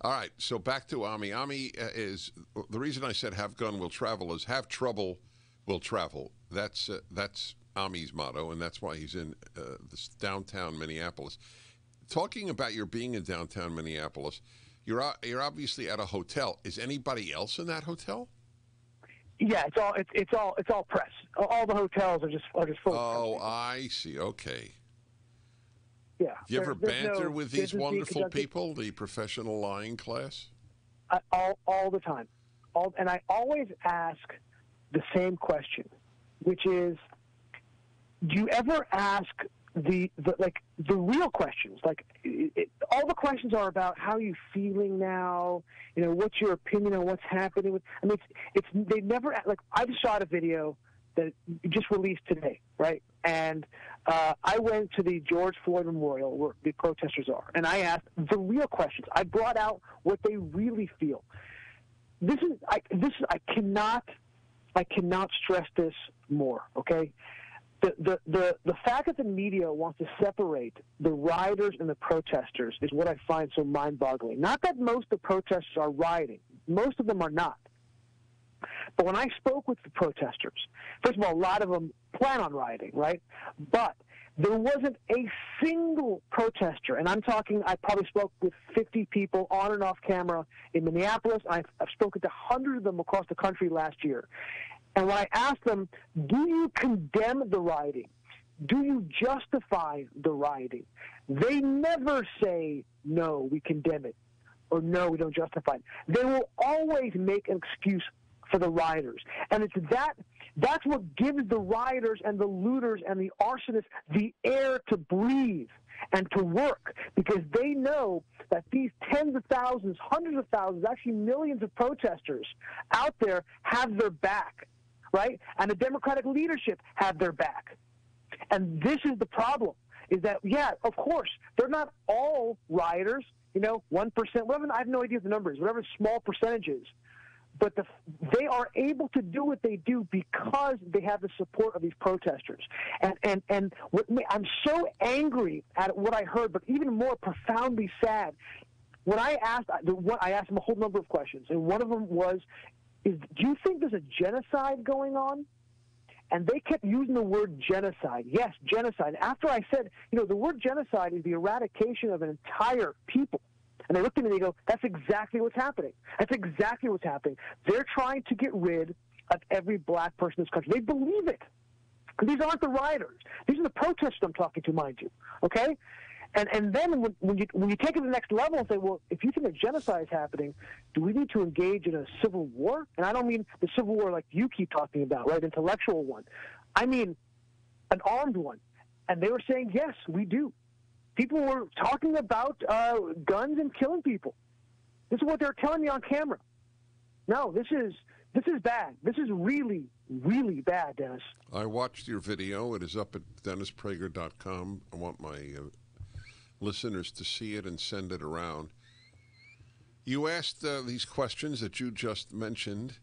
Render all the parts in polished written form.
All right, so back to Ami. Ami is the reason I said "have gun will travel" is "have trouble will travel." That's Ami's motto, and that's why he's in this downtown Minneapolis. Talking about your being in downtown Minneapolis, you're obviously at a hotel. Is anybody else in that hotel? Yeah, it's all press. All the hotels are just full. Oh, of press. I see. Okay. Yeah. Do you ever banter with these wonderful conducted. people, the professional lying class? All the time, and I always ask the same question, which is, do you ever ask the real questions? All the questions are about how you feeling now. What's your opinion on what's happening with? I mean, they never I've shot a video that just released today, right? And I went to the George Floyd Memorial where the protesters are, and I asked the real questions. I brought out what they really feel. I cannot stress this more. Okay, the fact that the media wants to separate the rioters and the protesters is what I find so mind-boggling. Not that most of the protesters are rioting; most of them are not. But when I spoke with the protesters, first of all, a lot of them plan on rioting, right? But there wasn't a single protester, and I'm talking, I probably spoke with 50 people on and off camera in Minneapolis. I've spoken to hundreds of them across the country last year. And when I asked them, do you condemn the rioting? Do you justify the rioting? They never say, no, we condemn it, or no, we don't justify it. They will always make an excuse for the rioters. And it's that's what gives the rioters and the looters and the arsonists the air to breathe and to work, because they know that these tens of thousands, hundreds of thousands, actually millions of protesters out there have their back, right? And the Democratic leadership have their back. And this is the problem, is that, yeah, of course, they're not all rioters, 1%, whatever, I have no idea what the number is, whatever small percentages. But they are able to do what they do because they have the support of these protesters. And I'm so angry at what I heard, but even more profoundly sad. When I asked them a whole number of questions, and one of them was, do you think there's a genocide going on? And they kept using the word genocide. Yes, genocide. After I said, the word genocide is the eradication of an entire people. And they looked at me and they go, that's exactly what's happening. That's exactly what's happening. They're trying to get rid of every black person in this country. They believe it. These aren't the rioters. These are the protesters I'm talking to, mind you. Okay? And then when you take it to the next level and say, well, if you think a genocide is happening, do we need to engage in a civil war? And I don't mean the civil war like you keep talking about, right, intellectual one. I mean an armed one. And they were saying, yes, we do. People were talking about guns and killing people. This is what they're telling me on camera. No, this is bad. This is really, really bad, Dennis. I watched your video. It is up at DennisPrager.com. I want my listeners to see it and send it around. You asked these questions that you just mentioned,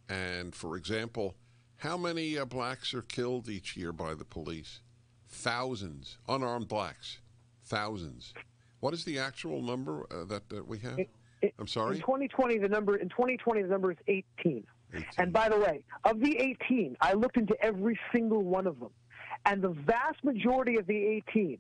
and, for example, how many blacks are killed each year by the police? Thousands. Unarmed blacks. Thousands. What is the actual number that we have? I'm sorry? In 2020, the number is 18. And by the way, of the 18, I looked into every single one of them. And the vast majority of the 18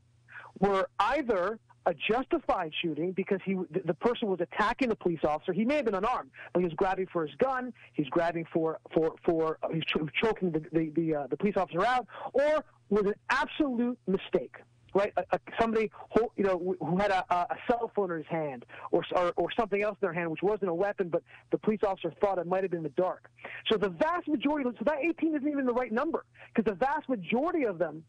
were either a justified shooting because the person was attacking the police officer. He may have been unarmed, but he was grabbing for his gun. He's grabbing he's choking the police officer out, or was an absolute mistake. Right, somebody who had a cell phone in his hand or something else in their hand, which wasn't a weapon, but the police officer thought it might have been in the dark. So the vast majority, so that 18 isn't even the right number, because the vast majority of them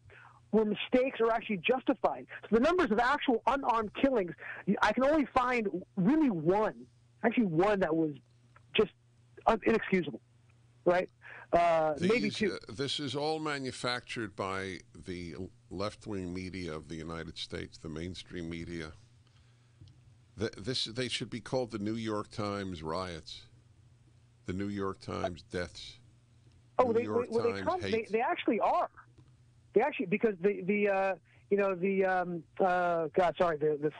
were mistakes or actually justified. So the numbers of actual unarmed killings, I can only find really one that was just inexcusable. Right? Maybe two. This is all manufactured by the left-wing media of the United States, the mainstream media. They should be called the New York Times riots, the New York Times deaths. Oh, they actually are. They actually, because the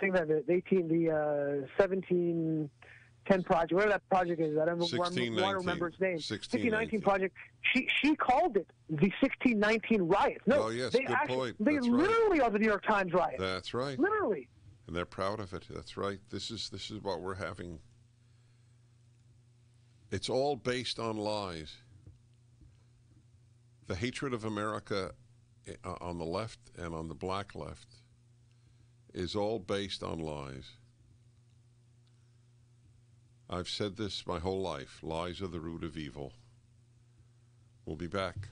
thing that the 1710 project, whatever that project is, I don't want to remember its name. 1619 project. She called it the 1619 riots. No, oh yes, they good point. They That's literally are the New York Times riots. That's right. Literally. And they're proud of it. That's right. This is what we're having. It's all based on lies. The hatred of America on the left and on the black left is all based on lies. I've said this my whole life. Lies are the root of evil. We'll be back.